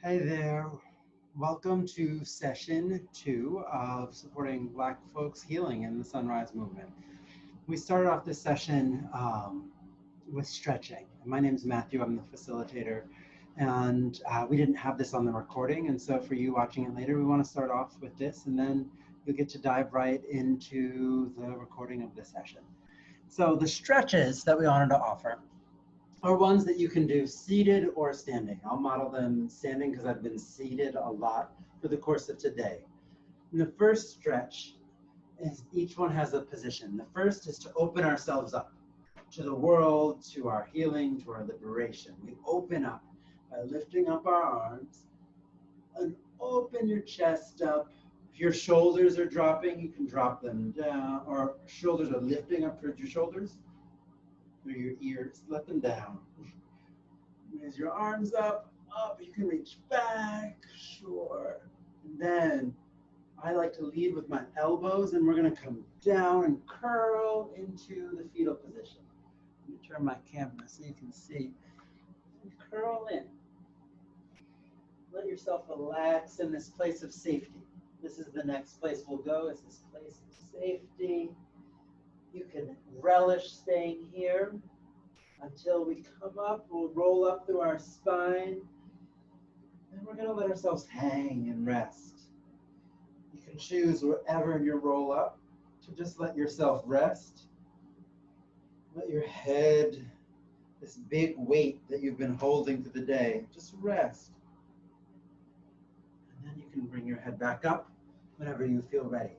Hey there. Welcome to session 2 of supporting Black folks healing in the Sunrise Movement. We started off this session with stretching. My name is Matthew. I'm the facilitator, and we didn't have this on the recording. And so for you watching it later, we want to start off with this, and then you'll get to dive right into the recording of the session. So the stretches that we wanted to offer are ones that you can do seated or standing. I'll model them standing because I've been seated a lot for the course of today. And the first stretch is each one has a position. The first is to open ourselves up to the world, to our healing, to our liberation. We open up by lifting up our arms and open your chest up. If your shoulders are dropping, you can drop them down, or shoulders are lifting up towards your shoulders, through your ears, let them down. Raise your arms up, you can reach back, sure. And then I like to lead with my elbows, and we're gonna come down and curl into the fetal position. Let me turn my camera so you can see. And curl in. Let yourself relax in this place of safety. This is the next place we'll go, is this place of safety. You can relish staying here until we come up. We'll roll up through our spine. And we're going to let ourselves hang and rest. You can choose wherever in your roll up to just let yourself rest. Let your head, this big weight that you've been holding through the day, just rest. And then you can bring your head back up whenever you feel ready.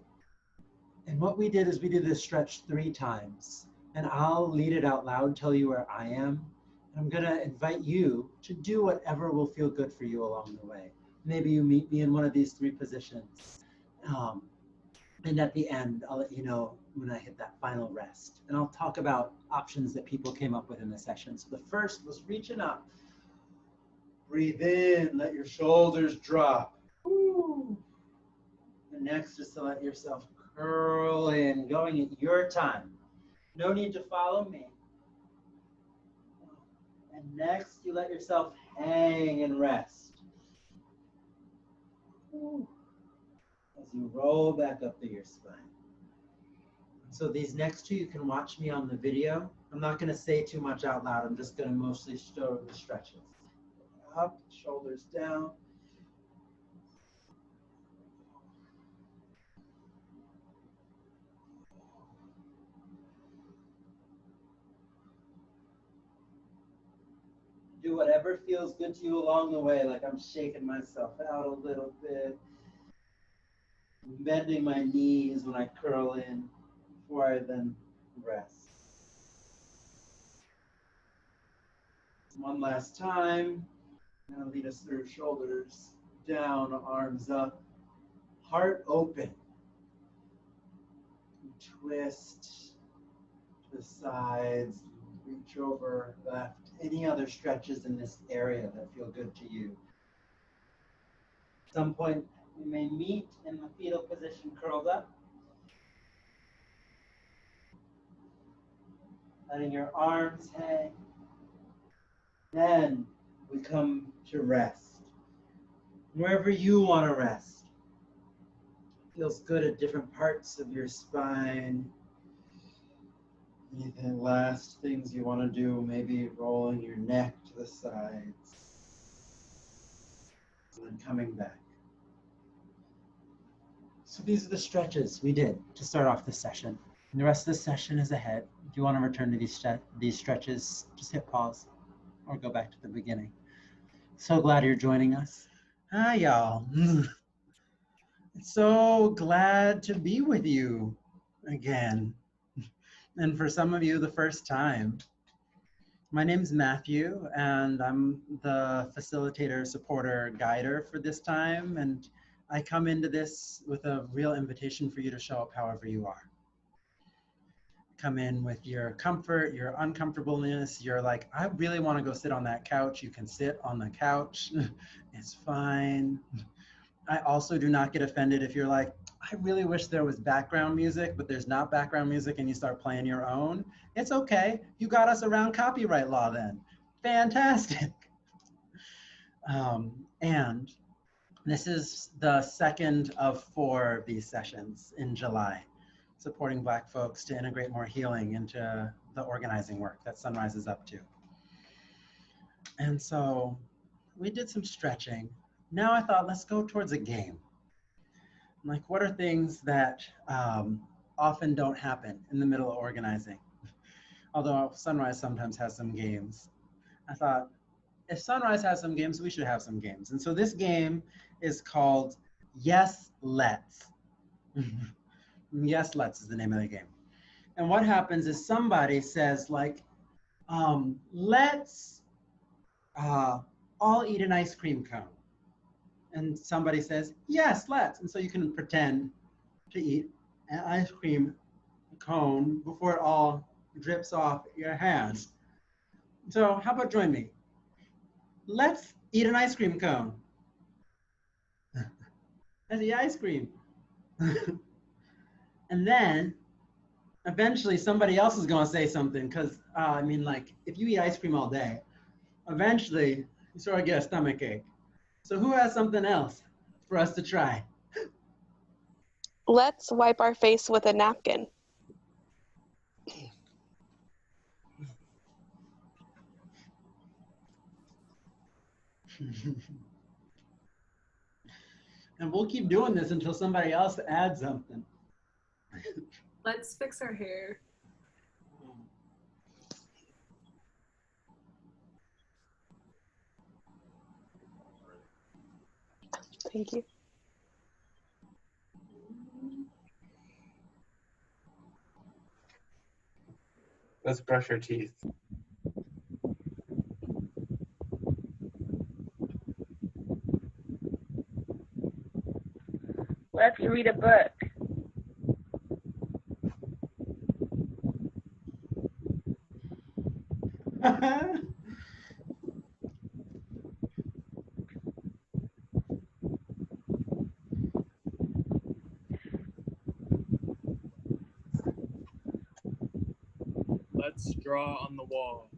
And what we did is we did this stretch 3 times, and I'll lead it out loud, tell you where I am. And I'm gonna invite you to do whatever will feel good for you along the way. Maybe you meet me in one of these 3 positions. And at the end, I'll let you know when I hit that final rest. And I'll talk about options that people came up with in the session. So the first was reaching up. Breathe in, let your shoulders drop. Woo. The next is to let yourself curl in, going at your time. No need to follow me. And next, you let yourself hang and rest. As you roll back up through your spine. So these next 2, you can watch me on the video. I'm not going to say too much out loud. I'm just going to mostly show the stretches. Up, shoulders down. Do whatever feels good to you along the way, like I'm shaking myself out a little bit. Bending my knees when I curl in before I then rest. One last time. I'm going to lead us through shoulders down, arms up, heart open. Twist to the sides, reach over left. Any other stretches in this area that feel good to you. At some point, we may meet in the fetal position curled up. Letting your arms hang. Then we come to rest. Wherever you want to rest. Feels good at different parts of your spine. Anything last things you want to do, maybe rolling your neck to the sides. And then coming back. So these are the stretches we did to start off this session. And the rest of the session is ahead. If you want to return to these stretches, just hit pause or go back to the beginning. So glad you're joining us. Hi, y'all. So glad to be with you again. And for some of you, the first time. My name's Matthew, and I'm the facilitator, supporter, guider for this time. And I come into this with a real invitation for you to show up however you are. Come in with your comfort, your uncomfortableness. You're like, I really want to go sit on that couch. You can sit on the couch. It's fine. I also do not get offended if you're like, I really wish there was background music, but there's not background music and you start playing your own. It's okay. You got us around copyright law then. Fantastic. And this is the second of 4 of these sessions in July, supporting Black folks to integrate more healing into the organizing work that Sunrise is up to. And so we did some stretching. Now I thought, let's go towards a game. Like, what are things that often don't happen in the middle of organizing? Although Sunrise sometimes has some games. I thought, if Sunrise has some games, we should have some games. And so this game is called Yes, Let's. Yes, Let's is the name of the game. And what happens is somebody says, like, let's all eat an ice cream cone. And somebody says, yes, let's. And so you can pretend to eat an ice cream cone before it all drips off your hands. So how about join me? Let's eat an ice cream cone. Let's eat ice cream. And then eventually somebody else is going to say something, because I mean, like, if you eat ice cream all day, eventually you sort of get a stomach ache. So who has something else for us to try? Let's wipe our face with a napkin. And we'll keep doing this until somebody else adds something. Let's fix our hair. Thank you. Let's brush our teeth. Let's read a book. Let's draw on the wall.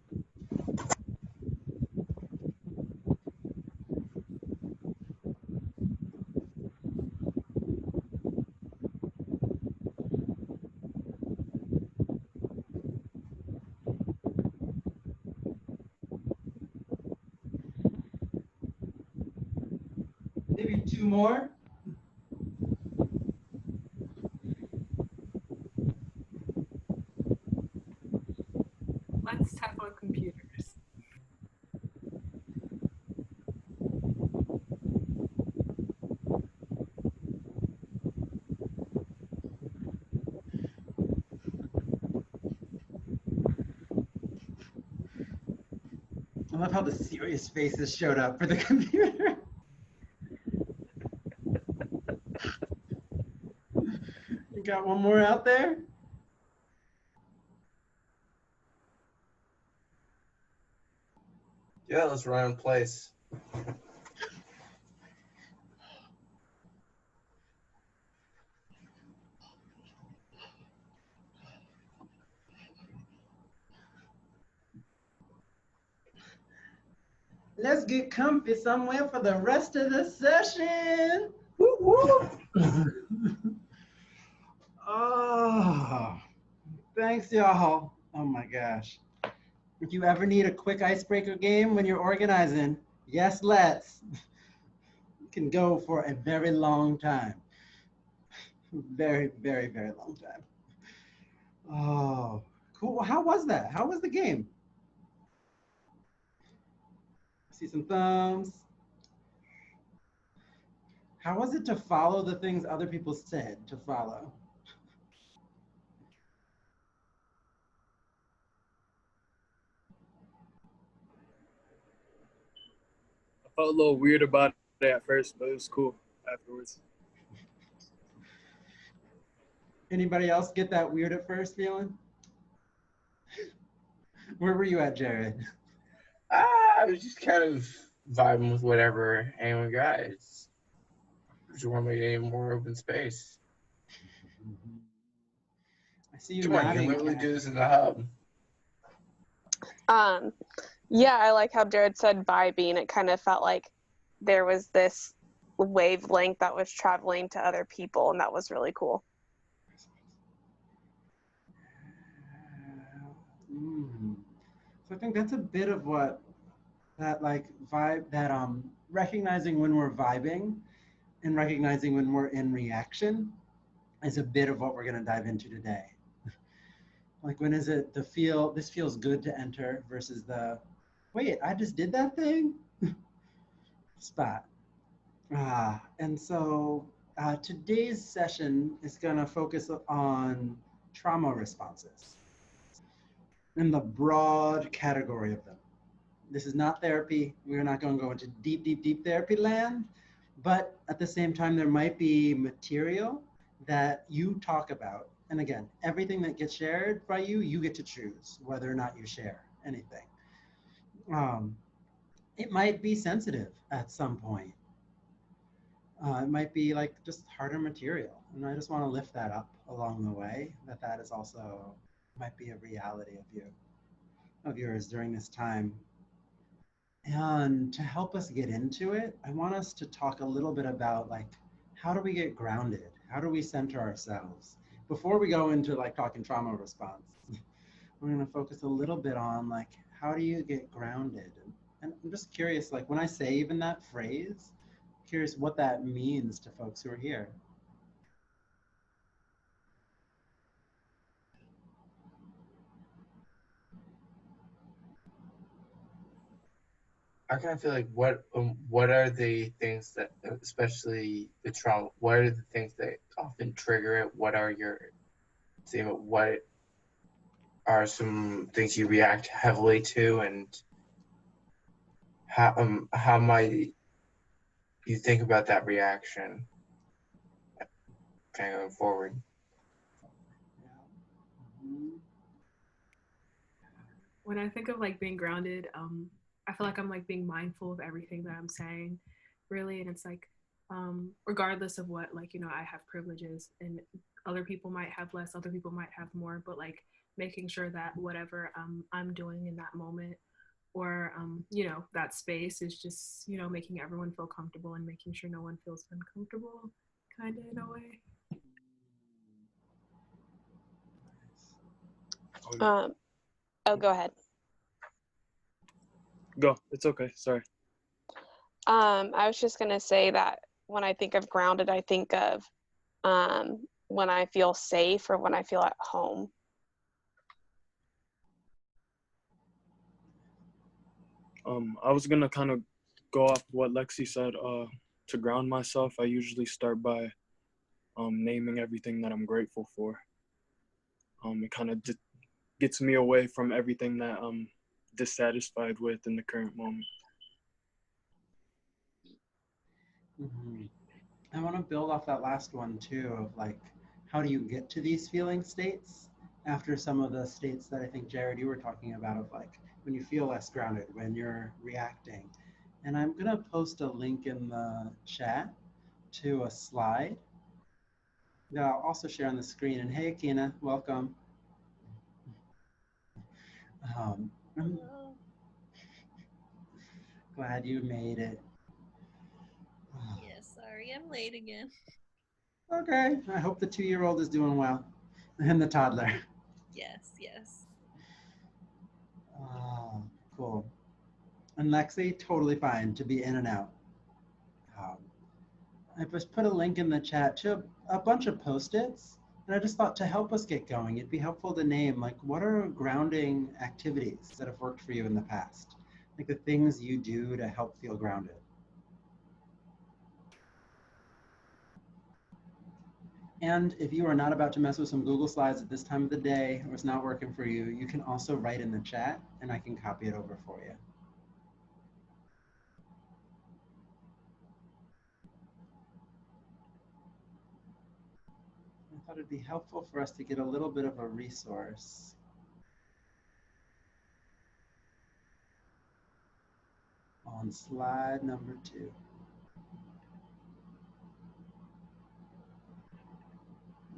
Maybe 2 more. Let's tap on computers. I love how the serious faces showed up for the computer. You got one more out there? Yeah, let's run in place. Let's get comfy somewhere for the rest of the session. Woo woo. Oh, thanks y'all. Oh my gosh. If you ever need a quick icebreaker game when you're organizing, yes, let's. You can go for a very long time. Very, very, very long time. Oh, cool. How was that? How was the game? See some thumbs. How was it to follow the things other people said to follow? I felt a little weird about it at first, but it was cool afterwards. Anybody else get that weird at first feeling? Where were you at, Jared? I was just kind of vibing with whatever anyone got. Just want to get more open space. I see you Come on, nodding. maybe we do this in the hub. Yeah, I like how Jared said vibing. It kind of felt like there was this wavelength that was traveling to other people, and that was really cool. So I think that's a bit of what that like vibe, that recognizing when we're vibing and recognizing when we're in reaction is a bit of what we're going to dive into today. Like, when is it this feels good to enter versus the, wait, I just did that thing spot. And so today's session is going to focus on trauma responses in the broad category of them. This is not therapy. We're not going to go into deep therapy land, but at the same time, there might be material that you talk about. And again, everything that gets shared by you, you get to choose whether or not you share anything. It might be sensitive at some point. It might be like just harder material. And I just want to lift that up along the way, that is also might be a reality of yours during this time. And to help us get into it, I want us to talk a little bit about like, how do we get grounded? How do we center ourselves? Before we go into like talking trauma response, we're going to focus a little bit on like, how do you get grounded? And I'm just curious, like when I say even that phrase, curious what that means to folks who are here. I kind of feel like what are the things that, especially the trauma, what are the things that often trigger it? What are some things you react heavily to, and how might you think about that reaction kind of going forward? When I think of like being grounded, I feel like I'm like being mindful of everything that I'm saying, really. And it's like, regardless of what, like, you know, I have privileges and other people might have less, other people might have more, but like making sure that whatever I'm doing in that moment or, you know, that space is just, you know, making everyone feel comfortable and making sure no one feels uncomfortable, kind of in a way. Oh, go ahead. Go. It's okay. Sorry. I was just gonna say that when I think of grounded, I think of when I feel safe or when I feel at home. I was gonna kind of go off what Lexi said. To ground myself, I usually start by naming everything that I'm grateful for. It kind of gets me away from everything that I'm dissatisfied with in the current moment. I want to build off that last one too, of like, how do you get to these feeling states after some of the states that I think, Jared, you were talking about, of like when you feel less grounded, when you're reacting. And I'm going to post a link in the chat to a slide that I'll also share on the screen. And hey, Akina, welcome. I'm glad you made it. Yeah, sorry, I'm late again. Okay, I hope the 2-year-old is doing well, and the toddler. Yes, yes. Cool. And Lexi, totally fine to be in and out. I just put a link in the chat to a bunch of Post-its, and I just thought to help us get going, it'd be helpful to name like, what are grounding activities that have worked for you in the past? Like the things you do to help feel grounded. And if you are not about to mess with some Google Slides at this time of the day, or it's not working for you, you can also write in the chat and I can copy it over for you. I thought it'd be helpful for us to get a little bit of a resource. On slide number 2.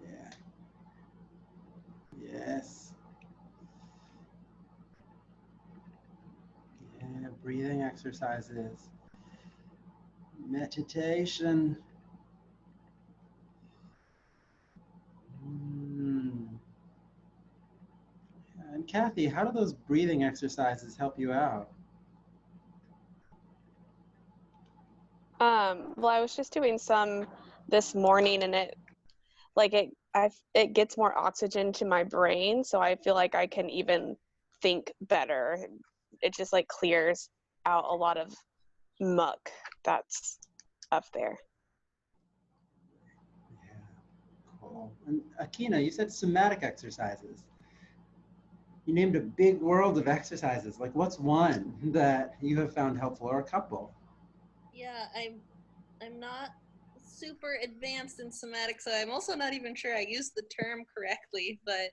Yeah. Yes. Yeah, breathing exercises. Meditation. Mm. And Kathy, how do those breathing exercises help you out? Well, I was just doing some this morning, and it gets more oxygen to my brain, so I feel like I can even think better. It just like clears out a lot of muck that's up there. Yeah, cool. And Akina, you said somatic exercises. You named a big world of exercises. Like, what's one that you have found helpful, or a couple? Yeah, I'm not super advanced in somatic, so I'm also not even sure I used the term correctly, but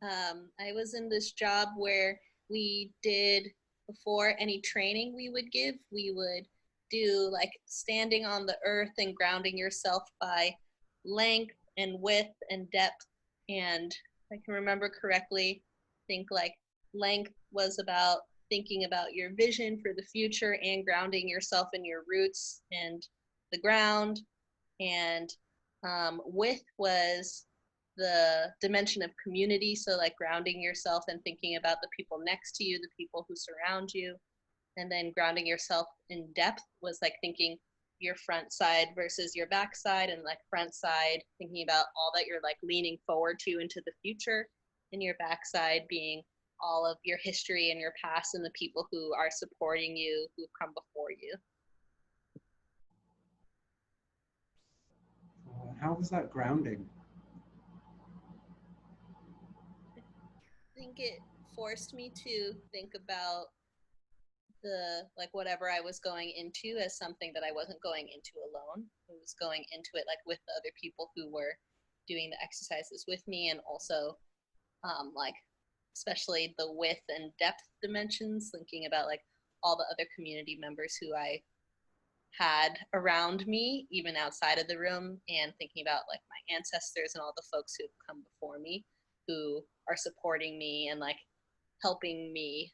I was in this job where we did, before any training we would give, we would do like standing on the earth and grounding yourself by length and width and depth. And if I can remember correctly, I think like length was about thinking about your vision for the future and grounding yourself in your roots and the ground. And width was the dimension of community, so like grounding yourself and thinking about the people next to you, the people who surround you. And then grounding yourself in depth was like thinking your front side versus your back side, and like front side thinking about all that you're like leaning forward to into the future, and your back side being all of your history and your past and the people who are supporting you, who've come before you. How was that grounding? I think it forced me to think about the like whatever I was going into as something that I wasn't going into alone. I was going into it like with the other people who were doing the exercises with me, and also like especially the width and depth dimensions, thinking about like all the other community members who I had around me, even outside of the room, and thinking about like my ancestors and all the folks who've come before me who are supporting me and like helping me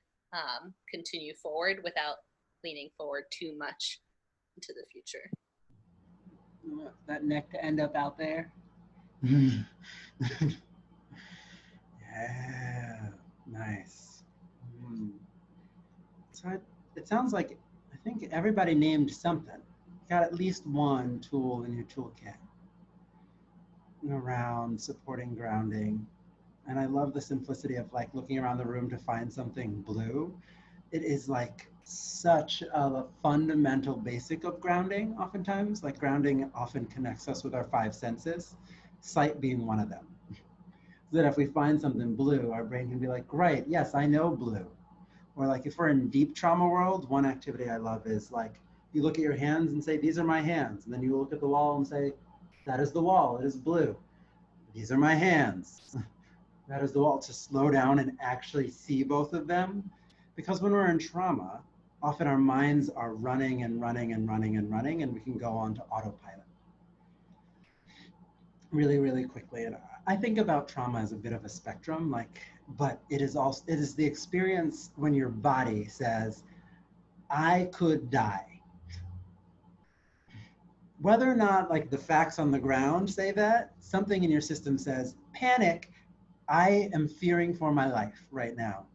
continue forward without leaning forward too much into the future. That neck to end up out there. Yeah, nice. So it sounds like, I think everybody named something. You got at least one tool in your toolkit around supporting grounding. And I love the simplicity of like looking around the room to find something blue. It is like such a fundamental basic of grounding oftentimes. Like grounding often connects us with our five senses, sight being one of them. So that if we find something blue, our brain can be like, great, yes, I know blue. Or like if we're in deep trauma world, one activity I love is like, you look at your hands and say, these are my hands. And then you look at the wall and say, that is the wall, it is blue. These are my hands. That is the wall, to slow down and actually see both of them. Because when we're in trauma, often our minds are running and running and running and running, and we can go on to autopilot really, really quickly. And I think about trauma as a bit of a spectrum, like, but it is the experience when your body says, I could die. Whether or not like the facts on the ground say that, something in your system says, panic, I am fearing for my life right now.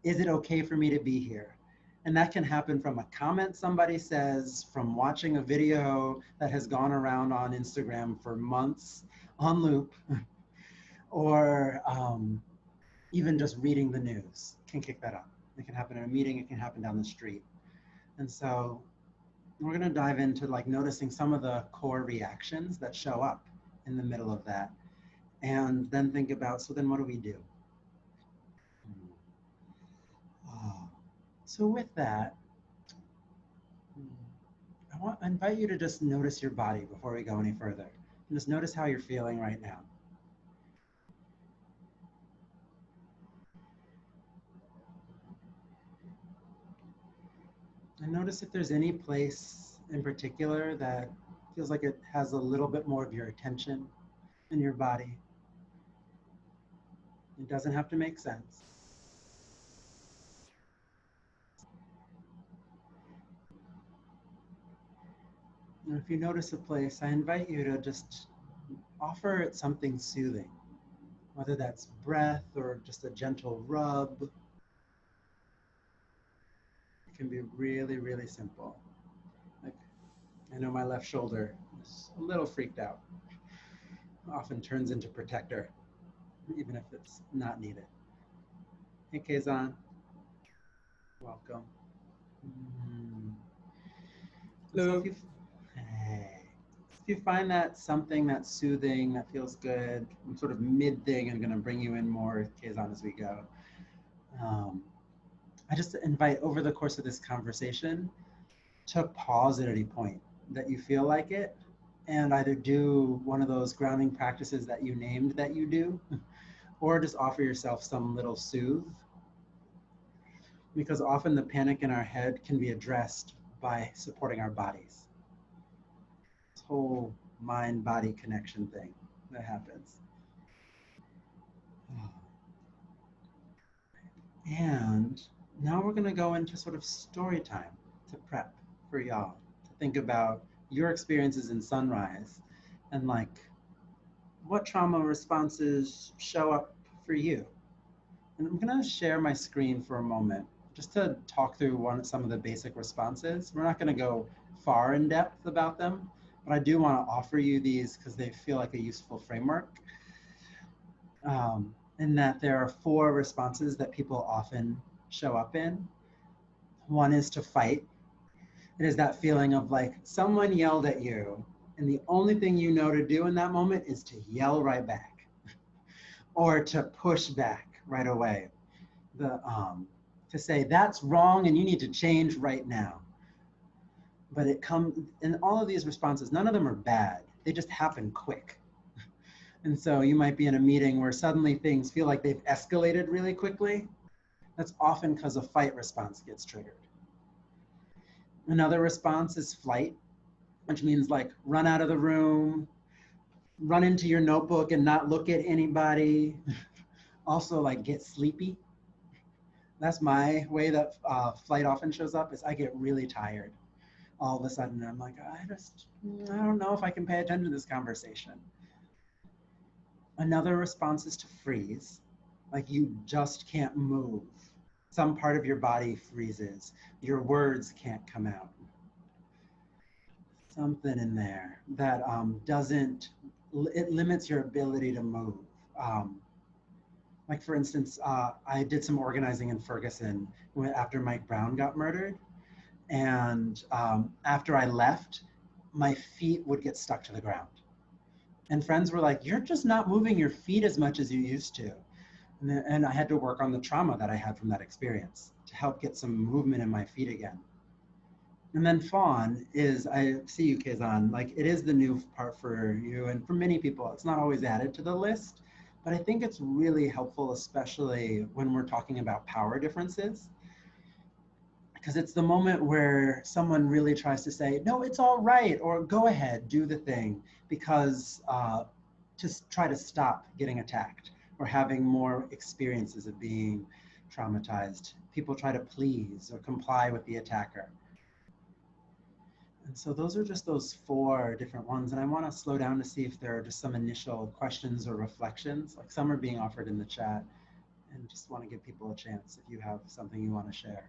Is it okay for me to be here? And that can happen from a comment somebody says, from watching a video that has gone around on Instagram for months on loop, or even just reading the news can kick that up. It can happen in a meeting, it can happen down the street. And so we're gonna dive into like noticing some of the core reactions that show up in the middle of that. And then think about, so then what do we do? So with that, I invite you to just notice your body before we go any further. And just notice how you're feeling right now. And notice if there's any place in particular that feels like it has a little bit more of your attention in your body. It doesn't have to make sense. And if you notice a place, I invite you to just offer it something soothing, whether that's breath or just a gentle rub. It can be really, really simple. Like, I know my left shoulder is a little freaked out. Often turns into protector, even if it's not needed. Hey, Kazan. Welcome. Mm. So Hello. if you find that something that's soothing, that feels good, sort of mid thing, I'm going to bring you in more, Kazan, as we go. I just invite over the course of this conversation to pause at any point that you feel like it, and either do one of those grounding practices that you named that you do, or just offer yourself some little soothe. Because often the panic in our head can be addressed by supporting our bodies. This whole mind-body connection thing that happens. And now we're going to go into sort of story time to prep for y'all, to think about your experiences in Sunrise and like what trauma responses show up for you. And I'm going to share my screen for a moment just to talk through some of the basic responses. We're not going to go far in depth about them, but I do want to offer you these because they feel like a useful framework. In that there are 4 responses that people often show up in. One is to fight. It is that feeling of like someone yelled at you and the only thing you know to do in that moment is to yell right back or to push back right away. To say that's wrong and you need to change right now. But it comes in all of these responses, none of them are bad. They just happen quick. And so you might be in a meeting where suddenly things feel like they've escalated really quickly. That's often because a fight response gets triggered. Another response is flight, which means like run out of the room, run into your notebook and not look at anybody. Also like get sleepy. That's my way that flight often shows up is I get really tired all of a sudden. I'm like, I don't know if I can pay attention to this conversation. Another response is to freeze, like you just can't move. Some part of your body freezes. Your words can't come out. Something in there that it limits your ability to move. Like for instance, I did some organizing in Ferguson after Mike Brown got murdered. And after I left, my feet would get stuck to the ground. And friends were like, you're just not moving your feet as much as you used to. And I had to work on the trauma that I had from that experience to help get some movement in my feet again. And then fawn is, I see you, Kazan, like it is the new part for you. And for many people, it's not always added to the list, but I think it's really helpful, especially when we're talking about power differences. Because it's the moment where someone really tries to say, no, it's all right, or go ahead, do the thing, because to try to stop getting attacked or having more experiences of being traumatized. People try to please or comply with the attacker. And so those are just those 4 different ones. And I want to slow down to see if there are just some initial questions or reflections, like some are being offered in the chat, and just want to give people a chance if you have something you want to share.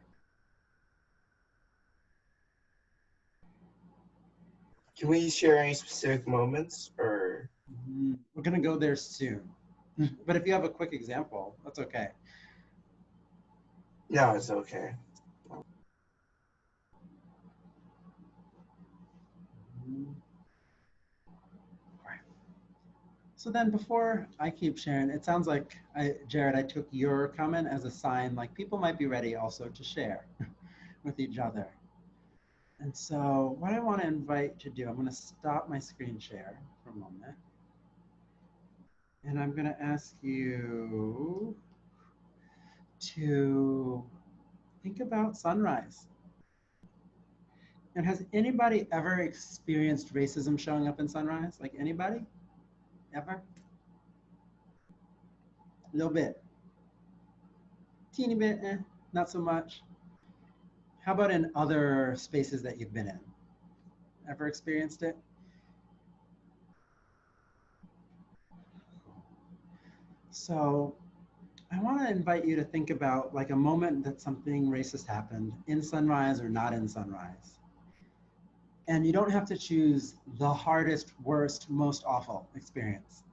Can we share any specific moments or? We're going to go there soon. But if you have a quick example, that's okay. No, it's okay. So then before I keep sharing, it sounds like, Jared, I took your comment as a sign, like people might be ready also to share with each other. And so what I want to invite you to do, I'm going to stop my screen share for a moment. And I'm going to ask you to think about Sunrise. And has anybody ever experienced racism showing up in Sunrise? Like anybody? Ever? A little bit. Teeny bit, not so much. How about in other spaces that you've been in? ever experienced it? So I want to invite you to think about like a moment that something racist happened in Sunrise or not in Sunrise. And you don't have to choose the hardest, worst, most awful experience.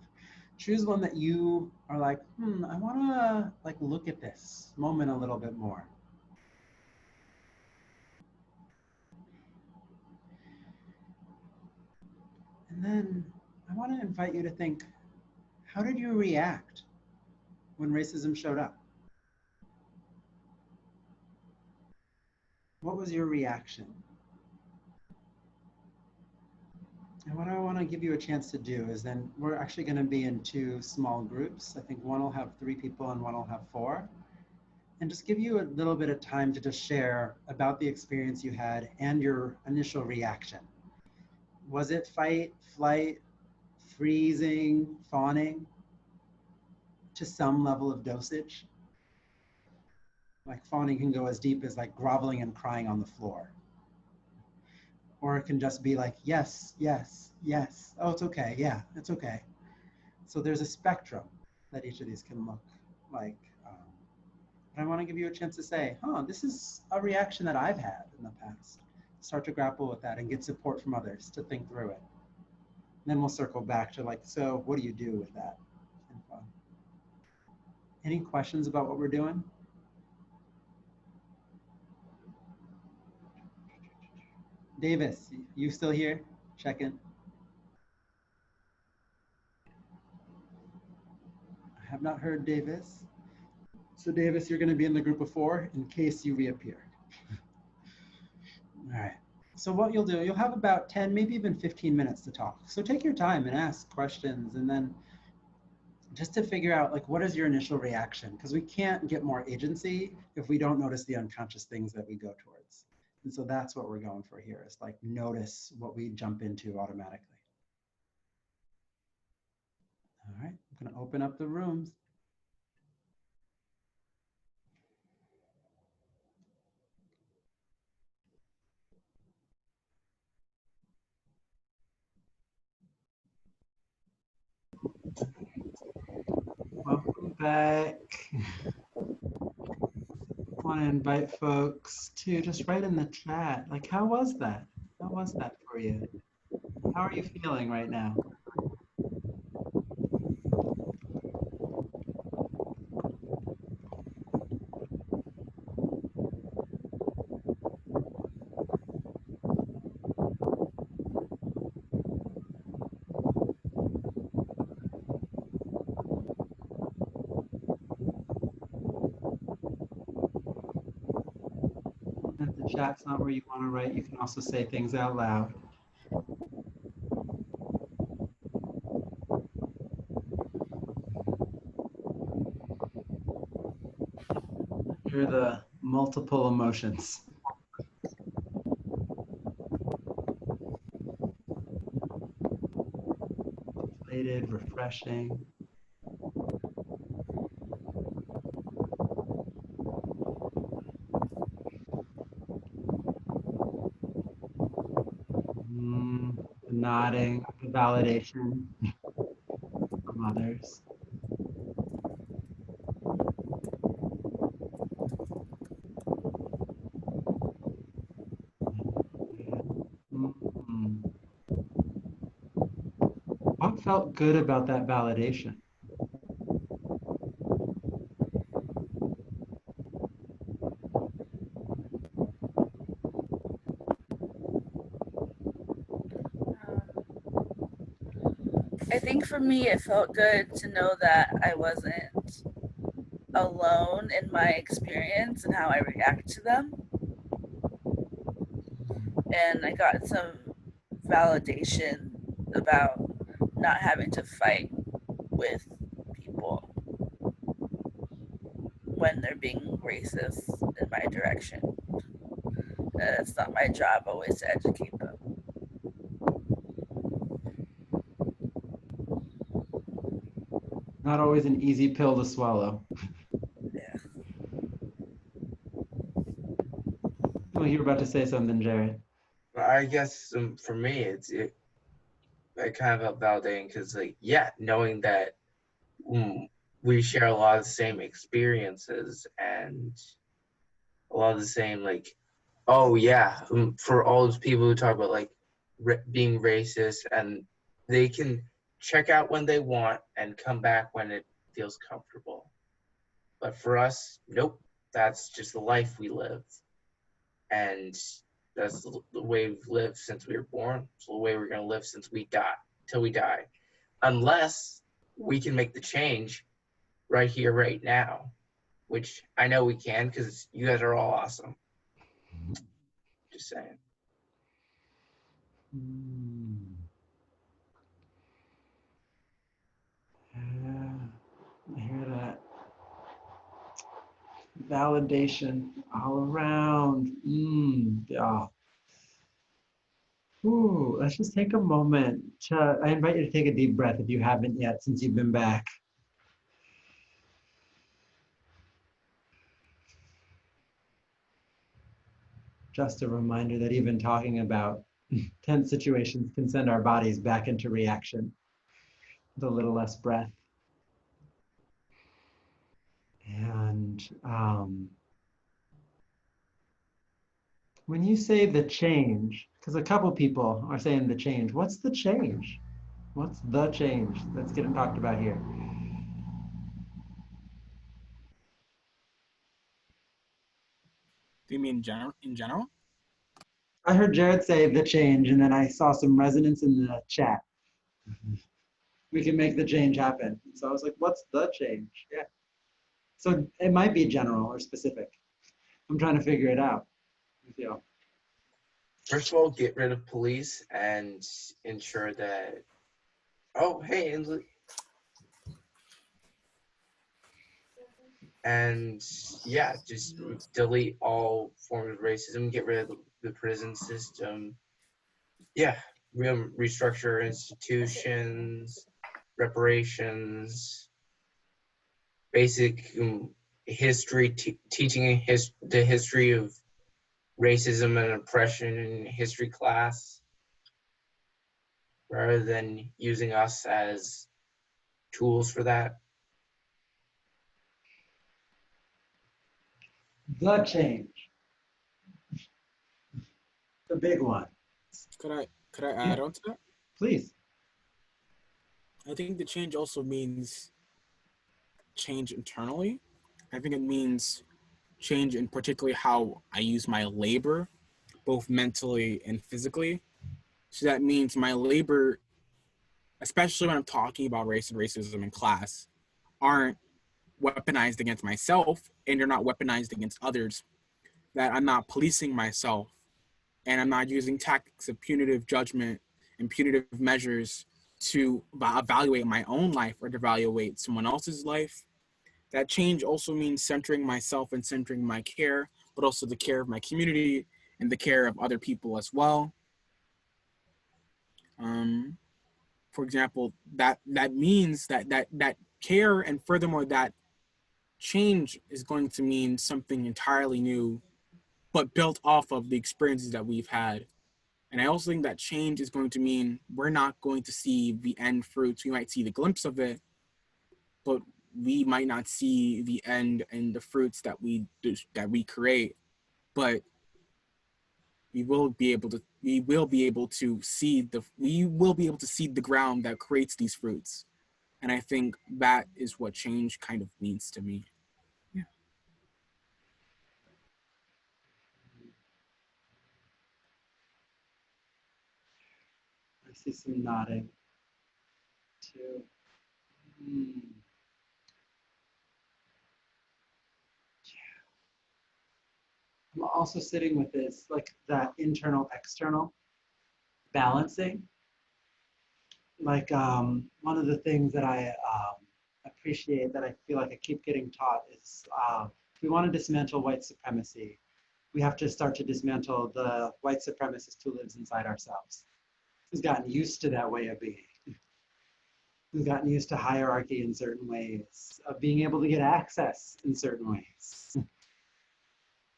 Choose one that you are like, I want to like look at this moment a little bit more. And then I want to invite you to think, how did you react when racism showed up? What was your reaction? And what I want to give you a chance to do is then we're actually going to be in 2 small groups. I think one will have 3 people and one will have 4. And just give you a little bit of time to just share about the experience you had and your initial reaction. Was it fight, flight, freezing, fawning to some level of dosage? Like fawning can go as deep as like groveling and crying on the floor. Or it can just be like, yes, yes, yes. Oh, it's okay. Yeah, it's okay. So there's a spectrum that each of these can look like. But I want to give you a chance to say, this is a reaction that I've had in the past. Start to grapple with that and get support from others to think through it. And then we'll circle back to like, so what do you do with that? Any questions about what we're doing? Davis, you still here? Check in. I have not heard Davis. So Davis, you're going to be in the group of 4 in case you reappear. All right. So what you'll do, you'll have about 10, maybe even 15 minutes to talk. So take your time and ask questions, and then just to figure out like, what is your initial reaction? Because we can't get more agency if we don't notice the unconscious things that we go towards. And so that's what we're going for here, is like notice what we jump into automatically. All right, I'm going to open up the rooms. Welcome back. I want to invite folks to just write in the chat, like, how was that? How was that for you? How are you feeling right now? If the chat's not where you want to write, you can also say things out loud. Hear the multiple emotions. Deflated, refreshing. The nodding, the validation from others. What felt good about that validation? I think for me, it felt good to know that I wasn't alone in my experience and how I react to them. And I got some validation about not having to fight with people when they're being racist in my direction. It's not my job always to educate them. Not always an easy pill to swallow. Yeah. Well, you were about to say something, Jared. I guess for me, it kind of felt validating because, like, yeah, knowing that we share a lot of the same experiences and a lot of the same, like, oh yeah, for all those people who talk about like being racist, and they can check out when they want and come back when it feels comfortable. But for us, nope, that's just the life we live. And that's the way we've lived since we were born. It's the way we're going to live since we die, till we die. Unless we can make the change right here, right now, which I know we can because you guys are all awesome. Just saying. Yeah, I hear that. Validation all around. Yeah. Ooh, let's just take a moment to, I invite you to take a deep breath if you haven't yet since you've been back. Just a reminder that even talking about tense situations can send our bodies back into reaction with a little less breath. And when you say the change, because a couple people are saying the change, what's the change? What's the change that's getting talked about here? Do you mean in general? I heard Jared say the change, and then I saw some resonance in the chat. We can make the change happen. So I was like, what's the change? Yeah. So it might be general or specific. I'm trying to figure it out. Yeah. First of all, get rid of police and ensure that, oh, hey, and yeah, just delete all forms of racism, get rid of the prison system. Yeah, restructure institutions, reparations, basic history, teaching the history of racism and oppression in history class, rather than using us as tools for that. The change. The big one. Could I add on to that? Please. I think the change also means change internally. I think it means change in particularly how I use my labor, both mentally and physically. So that means my labor, especially when I'm talking about race and racism in class, aren't weaponized against myself, and they're not weaponized against others. That I'm not policing myself, and I'm not using tactics of punitive judgment and punitive measures to evaluate my own life or to evaluate someone else's life. That change also means centering myself and centering my care, but also the care of my community and the care of other people as well. For example, that means that care, and furthermore that change is going to mean something entirely new, but built off of the experiences that we've had. And I also think that change is going to mean we're not going to see the end fruits. We might see the glimpse of it, but we might not see the end and the fruits that we create. But we will be able to seed the ground that creates these fruits. And I think that is what change kind of means to me. Yeah. I see some nodding too. I'm also sitting with this, like that internal, external balancing. Like one of the things that I appreciate that I feel like I keep getting taught is if we want to dismantle white supremacy, we have to start to dismantle the white supremacist who lives inside ourselves, who's gotten used to that way of being, who's gotten used to hierarchy in certain ways, of being able to get access in certain ways.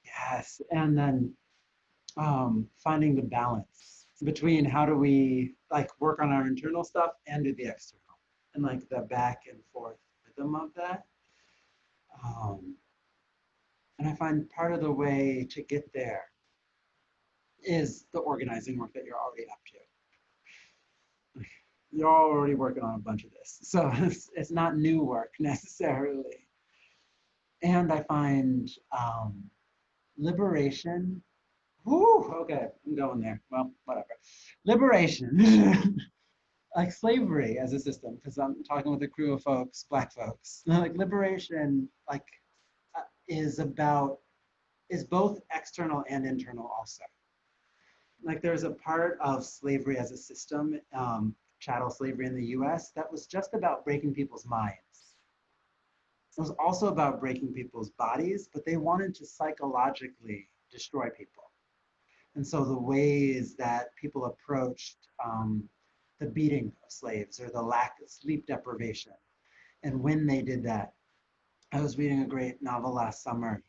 Yes, and then finding the balance between how do we like work on our internal stuff and do the external, and like the back and forth rhythm of that. And I find part of the way to get there is the organizing work that you're already up to. You're already working on a bunch of this, so it's not new work necessarily. And I find liberation. Whoo, okay, I'm going there. Well, whatever. Liberation, like slavery as a system, because I'm talking with a crew of folks, Black folks. Like liberation, like is both external and internal also. Like there's a part of slavery as a system, chattel slavery in the US, that was just about breaking people's minds. It was also about breaking people's bodies, but they wanted to psychologically destroy people. And so the ways that people approached the beating of slaves or the lack of sleep deprivation, and when they did that, I was reading a great novel last summer,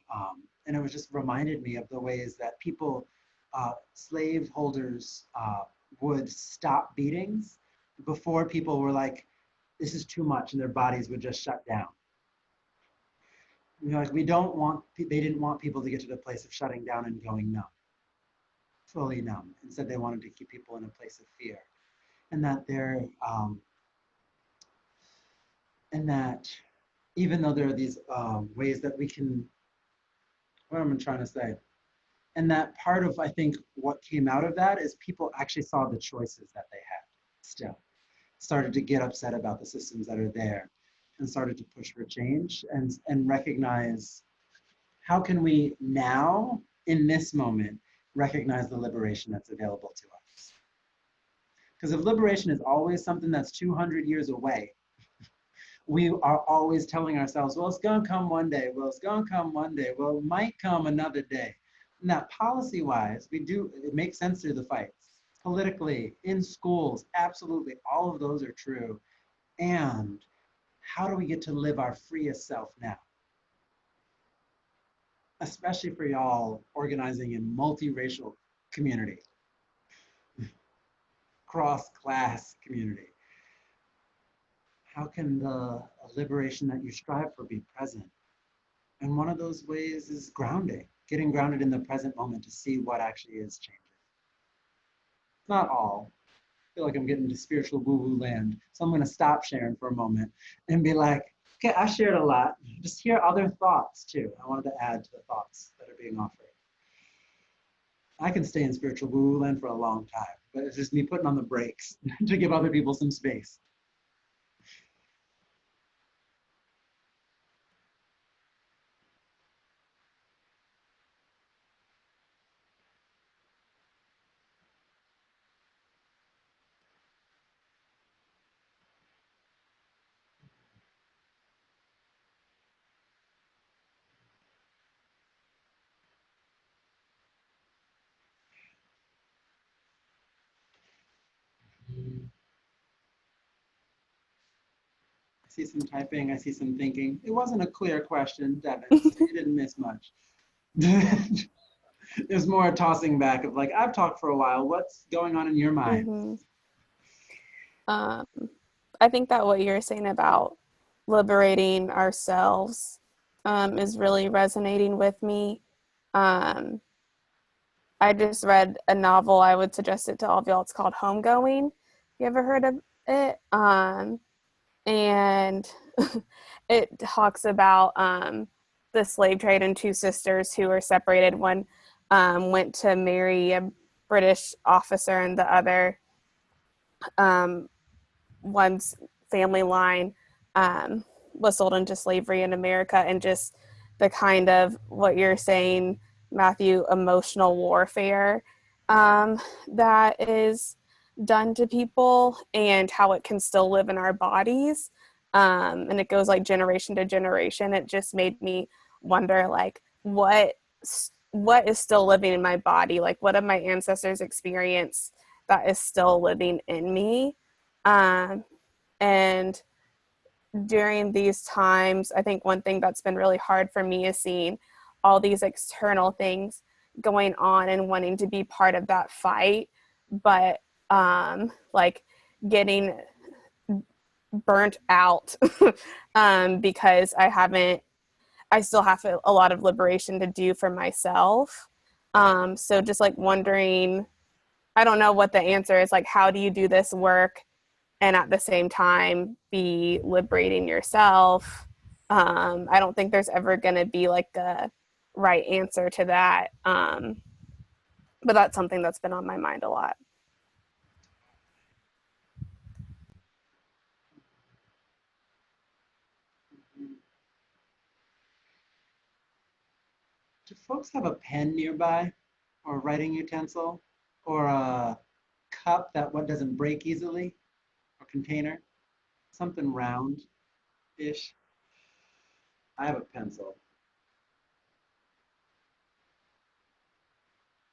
and it was just reminded me of the ways that people, slave holders would stop beatings before people were like, this is too much, and their bodies would just shut down. You know, like they didn't want people to get to the place of shutting down and going numb, fully numb. Instead, they wanted to keep people in a place of fear. And that and that even though there are these ways that we can, what am I trying to say? And that part of, I think, what came out of that is people actually saw the choices that they had still, started to get upset about the systems that are there, and started to push for change and recognize how can we now, in this moment, recognize the liberation that's available to us. Because if liberation is always something that's 200 years away, we are always telling ourselves, well, it's gonna come one day, well, it's gonna come one day, well, it might come another day. And that policy-wise, it makes sense through the fights. Politically, in schools, absolutely, all of those are true. And how do we get to live our freest self now? Especially for y'all organizing in multiracial community, cross-class community. How can the liberation that you strive for be present? And one of those ways is grounding, getting grounded in the present moment to see what actually is changing. Not all. I feel like I'm getting into spiritual woo-woo land. So I'm gonna stop sharing for a moment and be like, okay, I shared a lot. Just hear other thoughts too. I wanted to add to the thoughts that are being offered. I can stay in spiritual woo-woo land for a long time, but it's just me putting on the brakes to give other people some space. I see some typing, I see some thinking. It wasn't a clear question, Devin. You didn't miss much. There's more tossing back of like, I've talked for a while. What's going on in your mind? Mm-hmm. I think that what you're saying about liberating ourselves is really resonating with me. I just read a novel. I would suggest it to all of y'all. It's called Homegoing. You ever heard of it? And it talks about the slave trade and two sisters who were separated. One went to marry a British officer, and the other, one's family line was sold into slavery in America. And just the kind of what you're saying, Matthew, emotional warfare that is done to people and how it can still live in our bodies. And it goes like generation to generation. It just made me wonder, like, what is still living in my body? Like, what have my ancestors experienced that is still living in me? And during these times, I think one thing that's been really hard for me is seeing all these external things, going on and wanting to be part of that fight, but like getting burnt out because I still have a lot of liberation to do for myself. So just like wondering, I don't know what the answer is, like, how do you do this work and at the same time be liberating yourself? I don't think there's ever going to be like a right answer to that. But that's something that's been on my mind a lot. Do folks have a pen nearby, or a writing utensil, or a cup that what doesn't break easily, or container? Something round-ish. I have a pencil.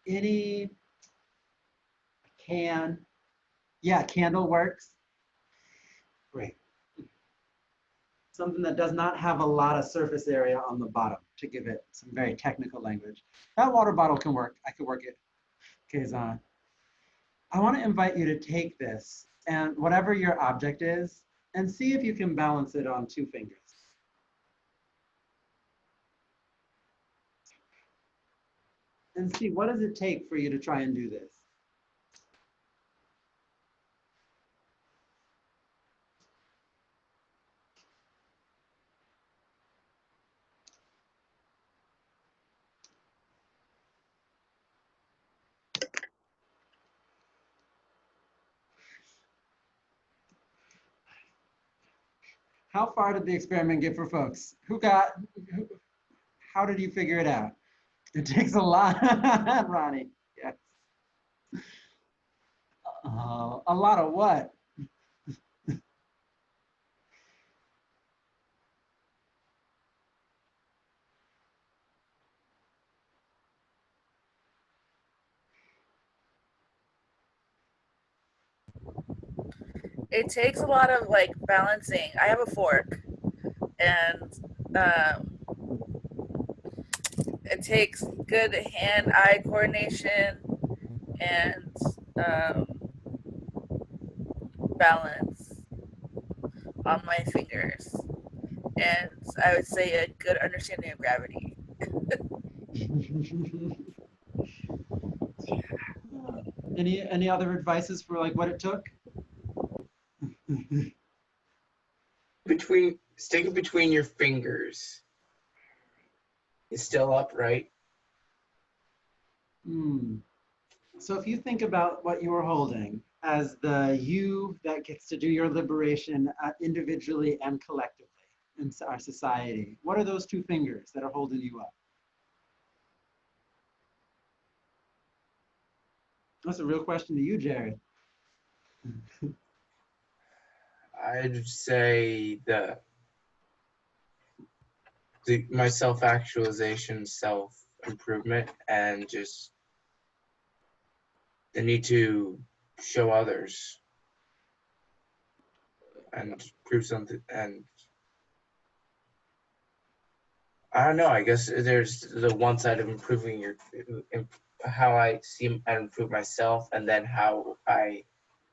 Any can? Yeah, candle works. Great. Something that does not have a lot of surface area on the bottom, to give it some very technical language. That water bottle can work. I could work it. Kazan. I want to invite you to take this and whatever your object is, and see if you can balance it on 2 fingers. And see, what does it take for you to try and do this? How far did the experiment get for folks? How did you figure it out? It takes a lot, Ronnie, yes. A lot of what? It takes a lot of like balancing. I have a fork, and it takes good hand-eye coordination and balance on my fingers, and I would say a good understanding of gravity. Any other advices for like what it took? Stick it between your fingers. It's still up, right? So if you think about what you were holding as the you that gets to do your liberation individually and collectively in our society, what are those 2 fingers that are holding you up? That's a real question to you, Jared. I'd say my self-actualization, self-improvement, and just the need to show others and prove something. And I don't know, I guess there's the one side of improving how I see and improve myself, and then how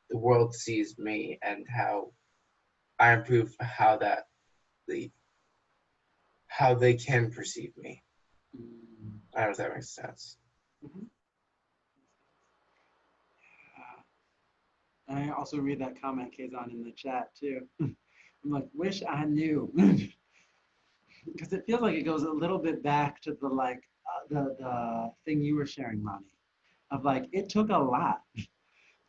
the world sees me, and how I improve how they can perceive me. I don't know if that makes sense. I also read that comment, Kazan, in the chat too. I'm like, wish I knew. Because it feels like it goes a little bit back to the thing you were sharing, Ronnie, of like, it took a lot.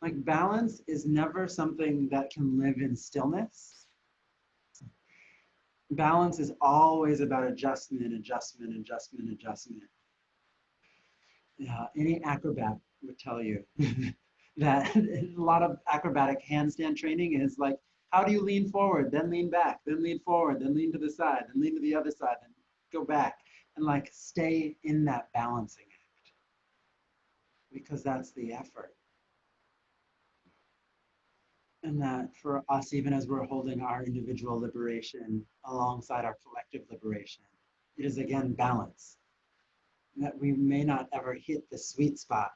Like balance is never something that can live in stillness. Balance is always about adjustment, adjustment, adjustment, adjustment. Any acrobat would tell you that a lot of acrobatic handstand training is like, how do you lean forward, then lean back, then lean forward, then lean to the side, then lean to the other side, then go back, and like stay in that balancing act, because that's the effort. And that for us, even as we're holding our individual liberation alongside our collective liberation, it is again balance. that we may not ever hit the sweet spot.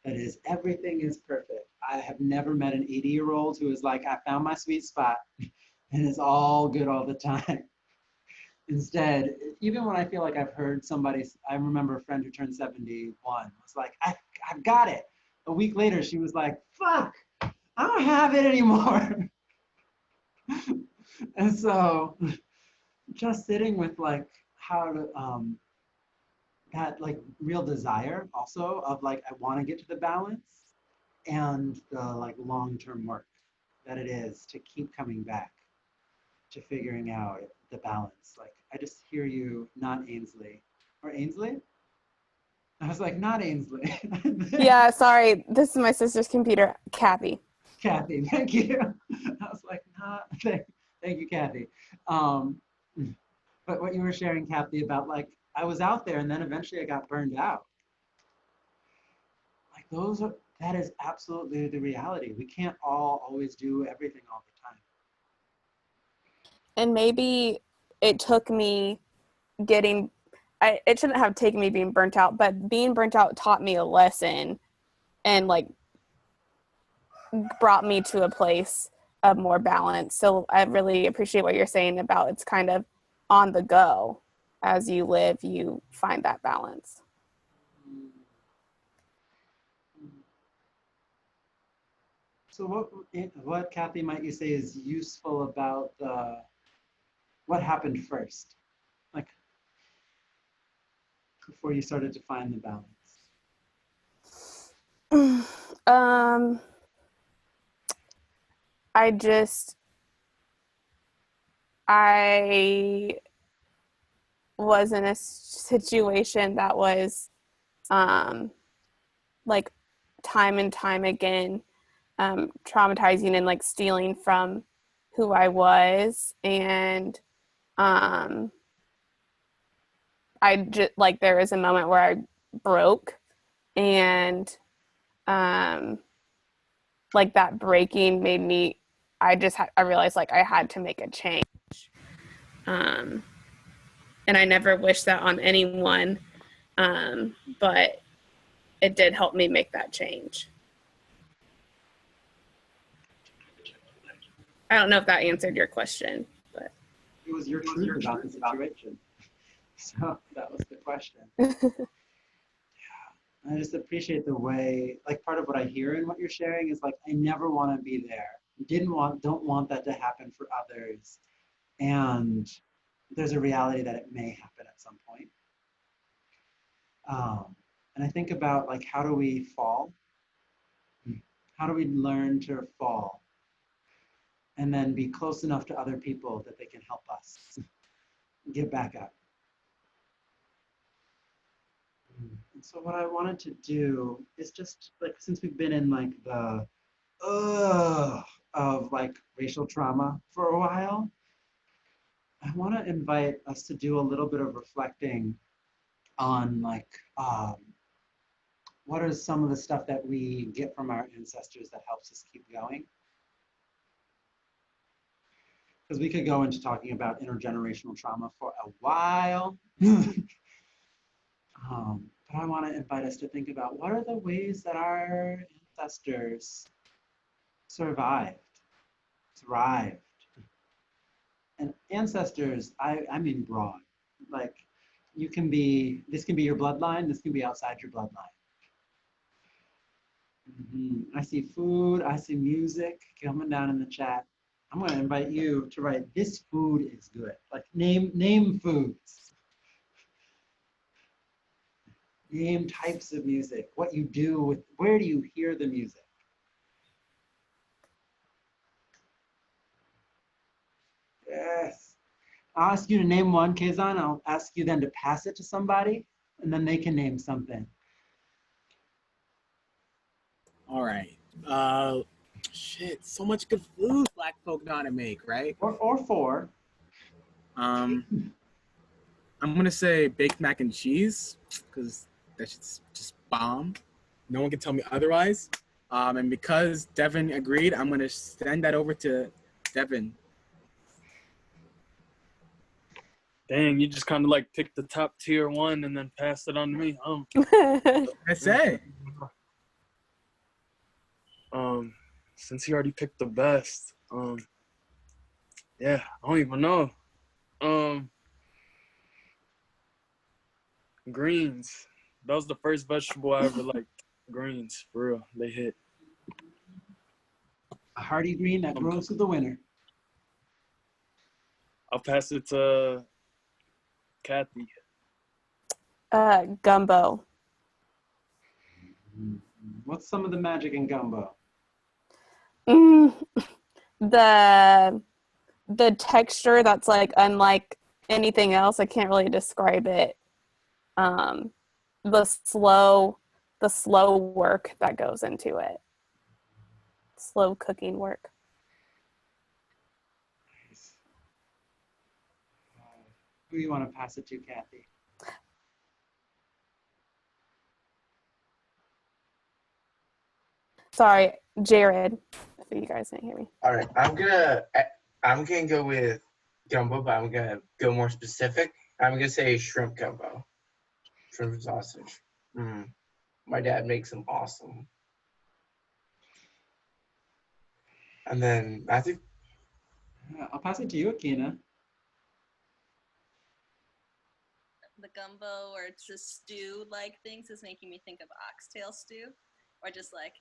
That is, everything is perfect. I have never met an 80-year-old who is like, I found my sweet spot and it's all good all the time. Instead, even when I feel like I've heard somebody, I remember a friend who turned 71 was like, I've got it. A week later, she was like, fuck, I don't have it anymore. And so just sitting with like how to, that like real desire also of like, I want to get to the balance and the like long-term work that it is to keep coming back to figuring out the balance. Like, I just hear you, not Ainsley. Or Ainsley? I was like, not Ainsley. Yeah, sorry. This is my sister's computer, Kathy. Kathy, thank you. I was like, not, thank you, Kathy. But what you were sharing, Kathy, about like, I was out there and then eventually I got burned out. Like that is absolutely the reality. We can't all always do everything all the time. And maybe it took me it shouldn't have taken me being burnt out, but being burnt out taught me a lesson and like brought me to a place of more balance. So I really appreciate what you're saying about it's kind of on the go. As you live, you find that balance. So what Kathy might you say is useful about what happened first? Like before you started to find the balance? I was in a situation that was like time and time again traumatizing and like stealing from who I was, and I just like there was a moment where I broke, and like that breaking made me I realized like I had to make a change, and I never wish that on anyone, but it did help me make that change. I don't know if that answered your question, but It was your truth about the situation. So that was the question. I just appreciate the way, like part of what I hear in what you're sharing is like, I never want to be there. Don't want that to happen for others. And there's a reality that it may happen at some point. And I think about like, how do we fall? How do we learn to fall? And then be close enough to other people that they can help us get back up. And so what I wanted to do is just like, since we've been in like the of like racial trauma for a while, I want to invite us to do a little bit of reflecting on like, what are some of the stuff that we get from our ancestors that helps us keep going? Because we could go into talking about intergenerational trauma for a while. But I want to invite us to think about what are the ways that our ancestors survived, thrived. And ancestors, I mean broad. Like this can be your bloodline, this can be outside your bloodline. I see food, I see music coming down in the chat. I'm going to invite you to write, this food is good. Like name foods. Name types of music, what you do with, where do you hear the music? Yes. I'll ask you to name one, Kazan. I'll ask you then to pass it to somebody, and then they can name something. All right. Shit, so much good food Black folk know how to make, right? Or four. I'm gonna say baked mac and cheese because that shit's just bomb. No one can tell me otherwise. And because Devin agreed, I'm gonna send that over to Devin. Dang, you just kind of like picked the top tier one and then passed it on to me. I say. Since he already picked the best, yeah, I don't even know. Greens. That was the first vegetable I ever liked. Greens, for real. They hit. A hardy green that grows through the winter. I'll pass it to Kathy. Gumbo. What's some of the magic in gumbo? The texture that's like unlike anything else. I can't really describe it. The slow work that goes into it. Slow cooking work. Who you want to pass it to, Kathy? Sorry, Jared. If you guys didn't hear me. All right, I'm gonna go with gumbo, but I'm gonna go more specific. I'm gonna say shrimp gumbo, shrimp and sausage. My dad makes them awesome. And then Matthew. I'll pass it to you, Akina. The gumbo or just stew like things is making me think of oxtail stew, or just like,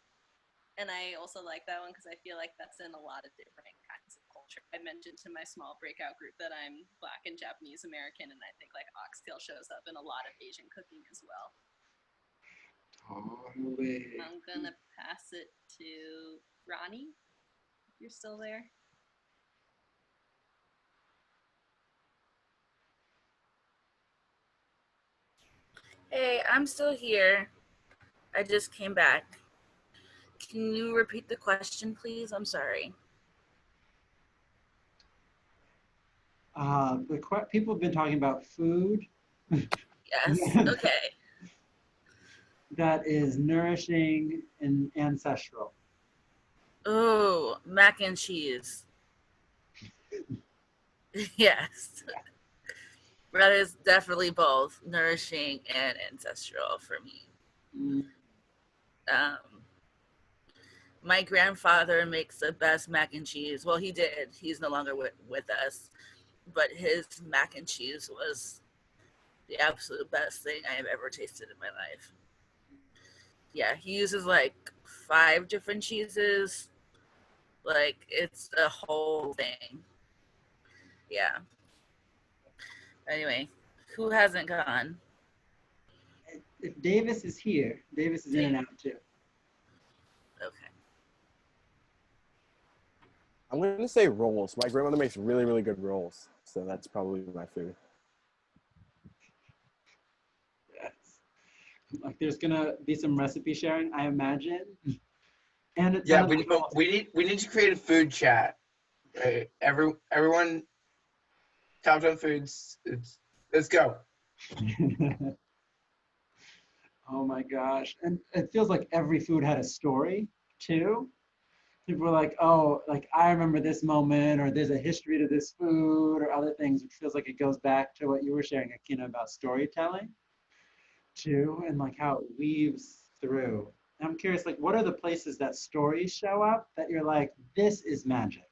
and I also like that one because I feel like that's in a lot of different kinds of culture. I mentioned to my small breakout group that I'm Black and Japanese American, and I think like oxtail shows up in a lot of Asian cooking as well. Totally. I'm gonna pass it to Ronnie, if you're still there. Hey, I'm still here. I just came back. Can you repeat the question, please? I'm sorry. People have been talking about food. Yes, okay. That is nourishing and ancestral. Oh, mac and cheese. Yes. That is definitely both nourishing and ancestral for me. My grandfather makes the best mac and cheese. Well, he did. He's no longer with us. But his mac and cheese was the absolute best thing I have ever tasted in my life. Yeah, he uses like 5 different cheeses. Like, it's a whole thing. Yeah. Anyway, who hasn't gone? If Davis is here, Davis is in and out too. Okay. I'm going to say rolls. My grandmother makes really, really good rolls. So that's probably my food. Yes. Like there's going to be some recipe sharing, I imagine. And it's Yeah, we need to create a food chat. Right? Everyone, top 10 foods. Let's go. Oh my gosh. And it feels like every food had a story too. People were like, oh, like I remember this moment, or there's a history to this food, or other things. It feels like it goes back to what you were sharing, Akina, about storytelling too, and like how it weaves through. And I'm curious, like, what are the places that stories show up that you're like, this is magic?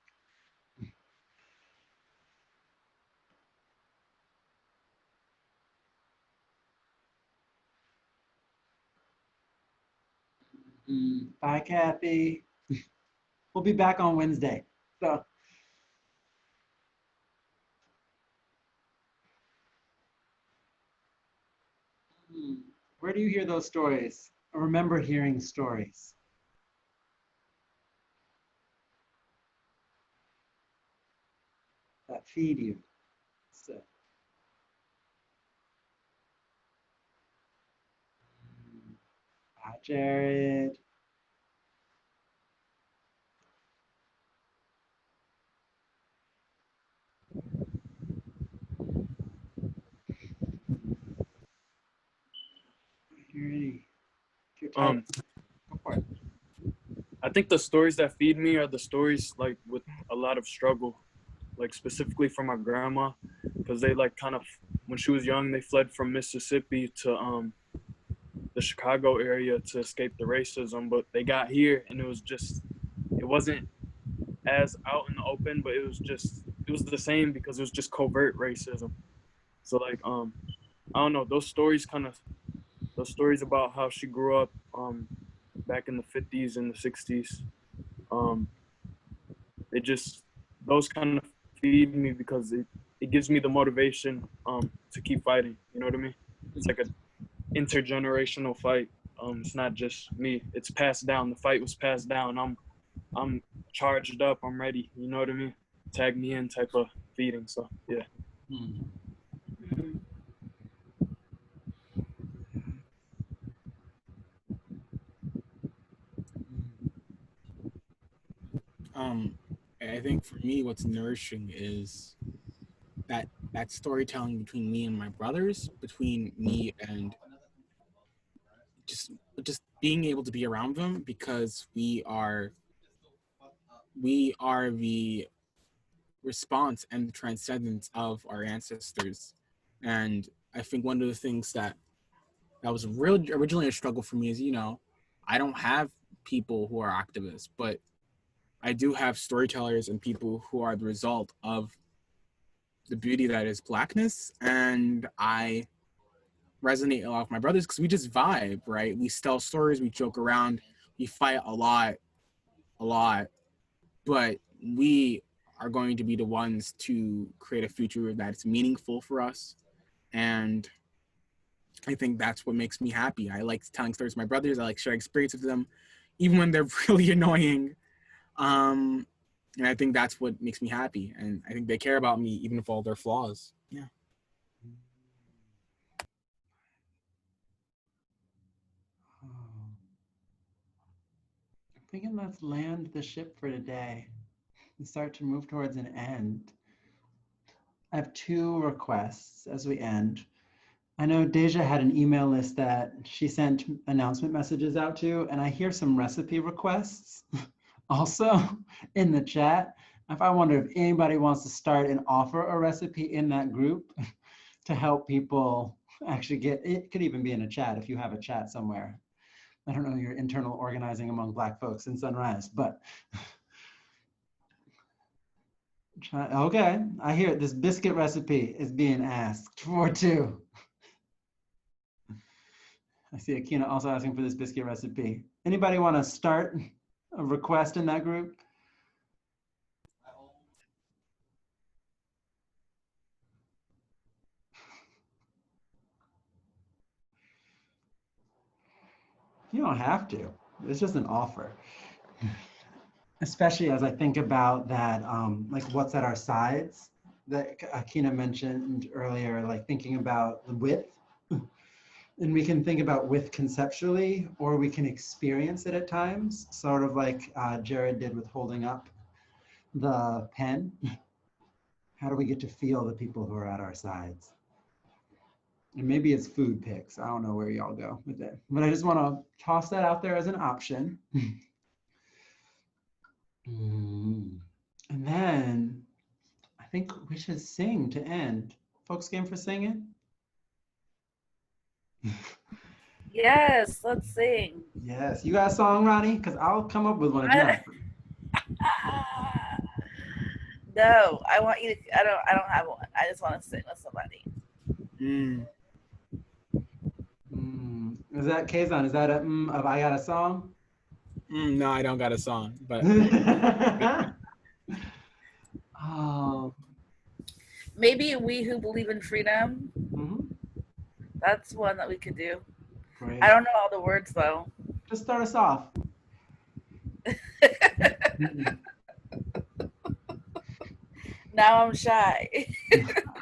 Bye, Kathy. We'll be back on Wednesday. So. Where do you hear those stories? Or remember hearing stories? That feed you. So. Bye, Jared. Go for it. I think the stories that feed me are the stories like with a lot of struggle. like specifically from my grandma, because they like kind of, when she was young, they fled from Mississippi to the Chicago area to escape the racism, but they got here and it wasn't as out in the open, but it was the same because it was just covert racism. So like I don't know, those stories about how she grew up back in the 50s and the 60s, those kind of feed me because it gives me the motivation to keep fighting. You know what I mean? It's like an intergenerational fight. It's not just me. It's passed down. The fight was passed down. I'm charged up. I'm ready. You know what I mean? Tag me in type of feeding. So yeah. I think for me, what's nourishing is that storytelling between me and my brothers, between me and just being able to be around them, because we are the response and the transcendence of our ancestors. And I think one of the things that was originally a struggle for me is, I don't have people who are activists, but I do have storytellers and people who are the result of the beauty that is Blackness. And I resonate a lot with my brothers because we just vibe, right? We tell stories, we joke around, we fight a lot, but we are going to be the ones to create a future that's meaningful for us. And I think that's what makes me happy. I like telling stories to my brothers. I like sharing experiences with them, even when they're really annoying. And I think that's what makes me happy. And I think they care about me, even with all their flaws. Yeah. I'm thinking let's land the ship for today and start to move towards an end. I have 2 requests as we end. I know Deja had an email list that she sent announcement messages out to, and I hear some recipe requests also in the chat. If I wonder if anybody wants to start and offer a recipe in that group to help people actually it could even be in a chat if you have a chat somewhere. I don't know your internal organizing among Black folks in Sunrise, but okay, I hear this biscuit recipe is being asked for too. I see Akina also asking for this biscuit recipe. Anybody want to start a request in that group? You don't have to. It's just an offer. Especially as I think about that, like what's at our sides that Akina mentioned earlier, like thinking about the width. And we can think about width conceptually, or we can experience it at times, sort of like Jared did with holding up the pen. How do we get to feel the people who are at our sides? And maybe it's food picks. I don't know where y'all go with it, but I just want to toss that out there as an option. And then I think we should sing to end. Folks, game for singing? Yes, let's sing. Yes. You got a song, Ronnie? Because I'll come up with one if not. No, I want you to. I don't have one. I just want to sing with somebody. Is that Kazan? Is that of I Got a Song? No, I don't got a song, but oh. Maybe We Who Believe in Freedom. That's one that we could do. Great. I don't know all the words though. Just start us off. Now I'm shy.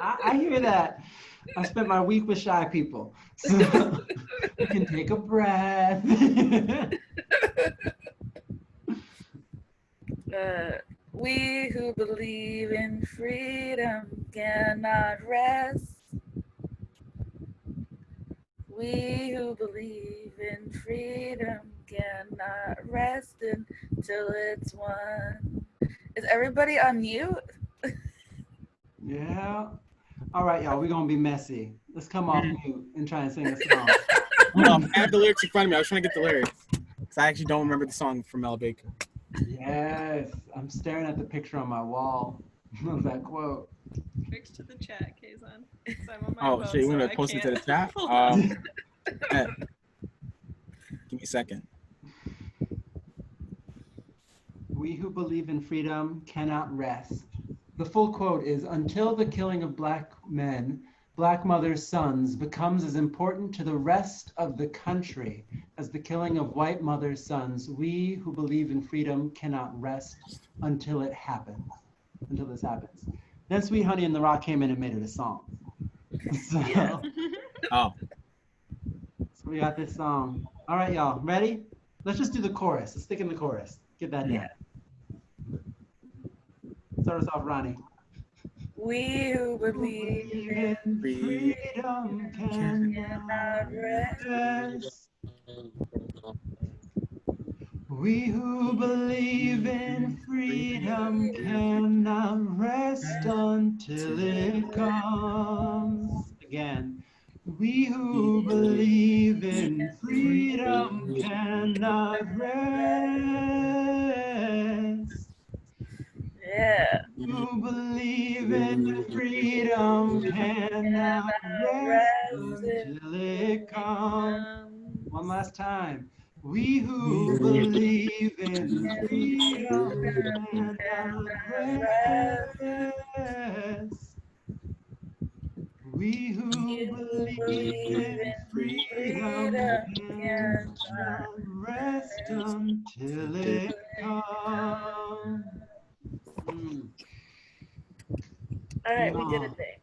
I hear that. I spent my week with shy people. So you can take a breath. We who believe in freedom cannot rest. We who believe in freedom cannot rest until it's won. Is everybody on mute? Yeah. All right, y'all. We're gonna be messy. Let's come off mute and try and sing a song. I have the lyrics in front of me. I was trying to get the lyrics because I actually don't remember the song from Mel Baker. Yes, I'm staring at the picture on my wall of that quote. Tricks to the chat, Kazan. I'm on my Oh, phone, shit, you want so to I post it to the can't chat? pull up. Give me a second. We who believe in freedom cannot rest. The full quote is, until the killing of Black men, Black mothers' sons becomes as important to the rest of the country as the killing of white mothers' sons, we who believe in freedom cannot rest until it happens, until this happens. Then Sweet Honey and the Rock came in and made it a song. So, Oh, so we got this song. All right, y'all, ready? Let's just do the chorus. Let's stick in the chorus. Get that down. Start us off, Ronnie. We who believe in freedom cannot rest. We who believe in freedom cannot rest until it comes. Again. We who believe in freedom cannot rest. Yeah. Who believe in freedom cannot rest until it comes. One last time. We who believe in freedom cannot rest. We who believe in freedom cannot rest until it comes. All right, we did a thing.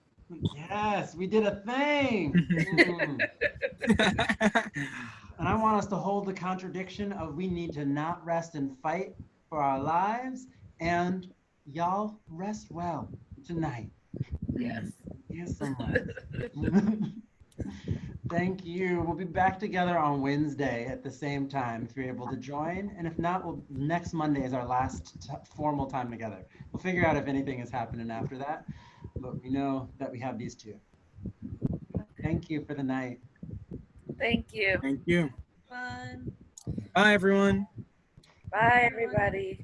Yes, we did a thing. And I want us to hold the contradiction of we need to not rest and fight for our lives. And y'all rest well tonight. Yes. Yes, so much. Thank you. We'll be back together on Wednesday at the same time if you're able to join. And if not, next Monday is our last formal time together. We'll figure out if anything is happening after that. But we know that we have these two. Thank you for the night. Thank you. Thank you. Fun. Bye, everyone. Bye, everybody.